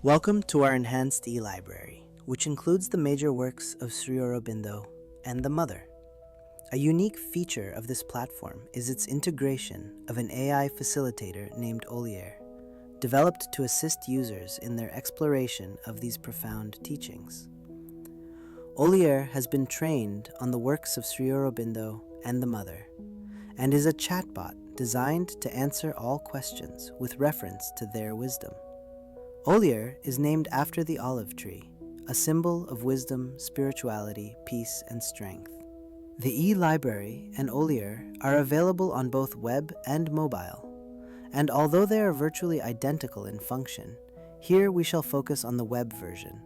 Welcome to our enhanced eLibrary, which includes the major works of Sri Aurobindo and the Mother. A unique feature of this platform is its integration of an AI facilitator named Olier, developed to assist users in their exploration of these profound teachings. Olier has been trained on the works of Sri Aurobindo and the Mother, and is a chatbot designed to answer all questions with reference to their wisdom. Olier is named after the olive tree, a symbol of wisdom, spirituality, peace, and strength. The eLibrary and Olier are available on both web and mobile, and although they are virtually identical in function, here we shall focus on the web version,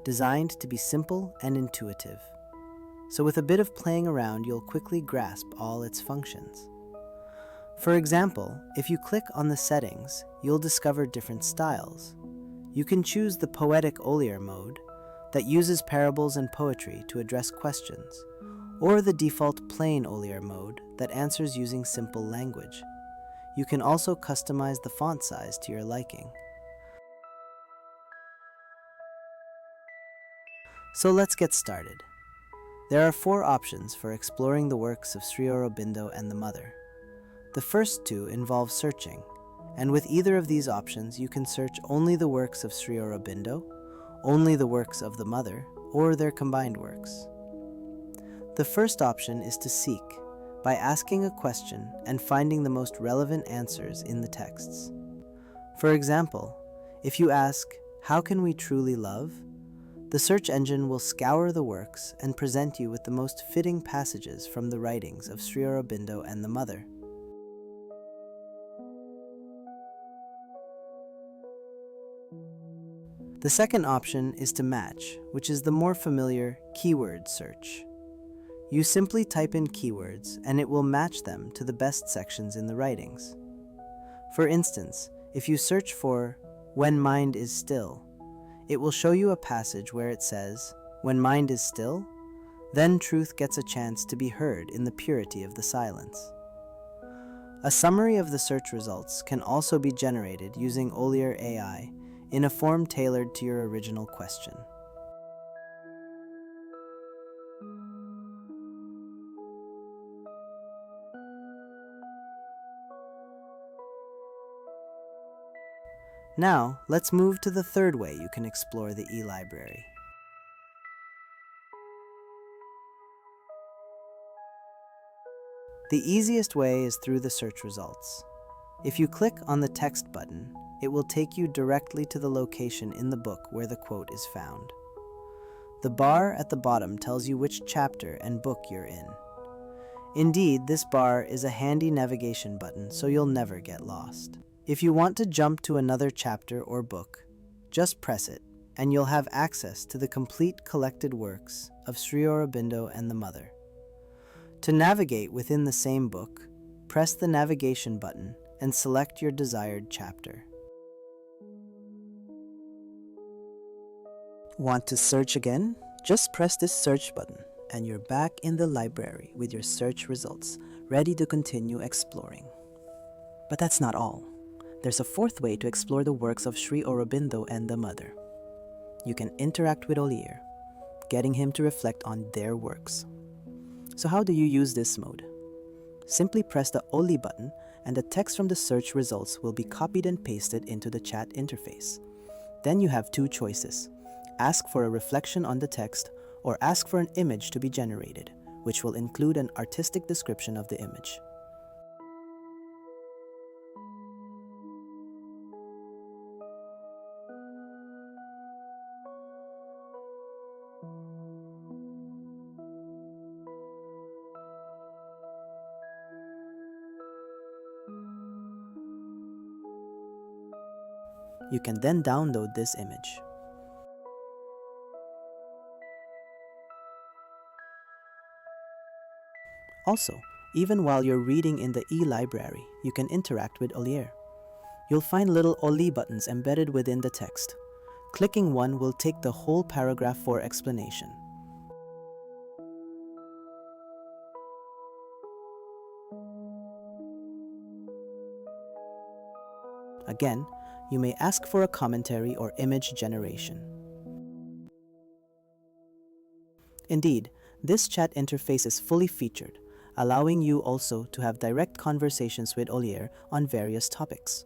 designed to be simple and intuitive. So with a bit of playing around, you'll quickly grasp all its functions. For example, if you click on the settings, you'll discover different styles. You can choose the poetic Olier mode that uses parables and poetry to address questions, or the default plain Olier mode that answers using simple language. You can also customize the font size to your liking. So let's get started. There are 4 options for exploring the works of Sri Aurobindo and the Mother. The first 2 involve searching, and with either of these options you can search only the works of Sri Aurobindo, only the works of the Mother, or their combined works. The first option is to seek, by asking a question and finding the most relevant answers in the texts. For example, if you ask, "How can we truly love?" the search engine will scour the works and present you with the most fitting passages from the writings of Sri Aurobindo and the Mother. The second option is to match, which is the more familiar keyword search. You simply type in keywords and it will match them to the best sections in the writings. For instance, if you search for "when mind is still," it will show you a passage where it says, "When mind is still, then truth gets a chance to be heard in the purity of the silence." A summary of the search results can also be generated using Olier-AI in a form tailored to your original question. Now, let's move to the third way you can explore the eLibrary. The easiest way is through the search results. If you click on the text button, it will take you directly to the location in the book where the quote is found. The bar at the bottom tells you which chapter and book you're in. Indeed, this bar is a handy navigation button, so you'll never get lost. If you want to jump to another chapter or book, just press it, and you'll have access to the complete collected works of Sri Aurobindo and the Mother. To navigate within the same book, press the navigation button and select your desired chapter. Want to search again? Just press this search button and you're back in the library with your search results, ready to continue exploring. But that's not all. There's a fourth way to explore the works of Sri Aurobindo and the Mother. You can interact with Olier, getting him to reflect on their works. So how do you use this mode? Simply press the Oli button and the text from the search results will be copied and pasted into the chat interface. Then you have 2 choices. Ask for a reflection on the text or ask for an image to be generated, which will include an artistic description of the image. You can then download this image. Also, even while you're reading in the eLibrary, you can interact with Olier. You'll find little Oli buttons embedded within the text. Clicking one will take the whole paragraph for explanation. Again, You may ask for a commentary or image generation. Indeed, this chat interface is fully featured, allowing you also to have direct conversations with Olier on various topics.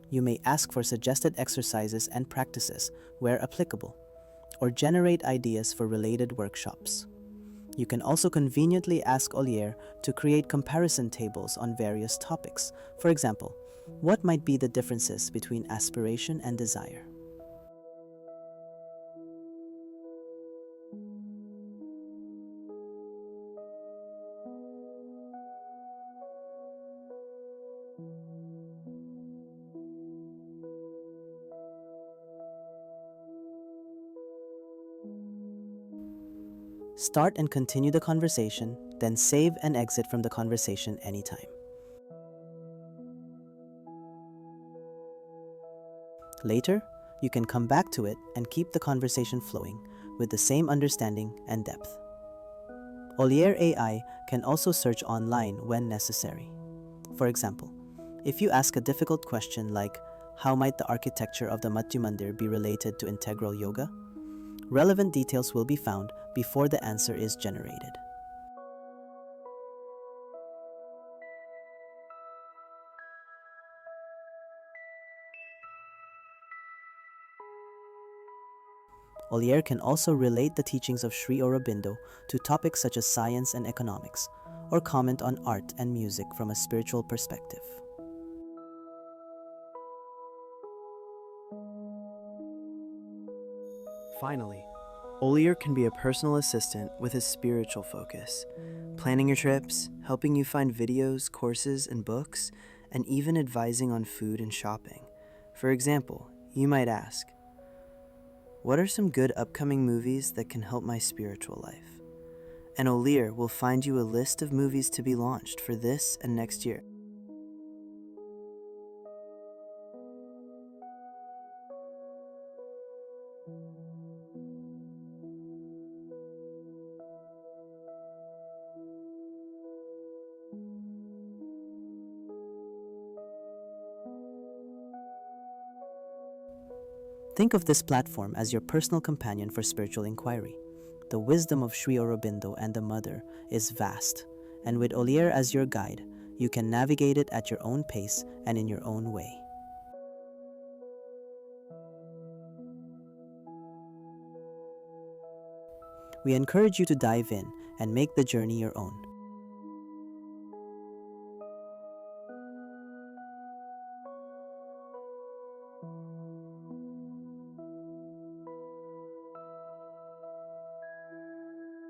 You may ask for suggested exercises and practices where applicable, or generate ideas for related workshops. You can also conveniently ask Olier to create comparison tables on various topics. For example, what might be the differences between aspiration and desire? Start and continue the conversation, then save and exit from the conversation anytime. Later, you can come back to it and keep the conversation flowing with the same understanding and depth. Olier-AI can also search online when necessary. For example, if you ask a difficult question like, how might the architecture of the Matyu Mandir be related to integral yoga? Relevant details will be found before the answer is generated. Olier can also relate the teachings of Sri Aurobindo to topics such as science and economics, or comment on art and music from a spiritual perspective. Finally, Olier can be a personal assistant with a spiritual focus, planning your trips, helping you find videos, courses, and books, and even advising on food and shopping. For example, you might ask, what are some good upcoming movies that can help my spiritual life? And Olier will find you a list of movies to be launched for this and next year. Think of this platform as your personal companion for spiritual inquiry. The wisdom of Sri Aurobindo and the Mother is vast, and with Olier as your guide, you can navigate it at your own pace and in your own way. We encourage you to dive in and make the journey your own.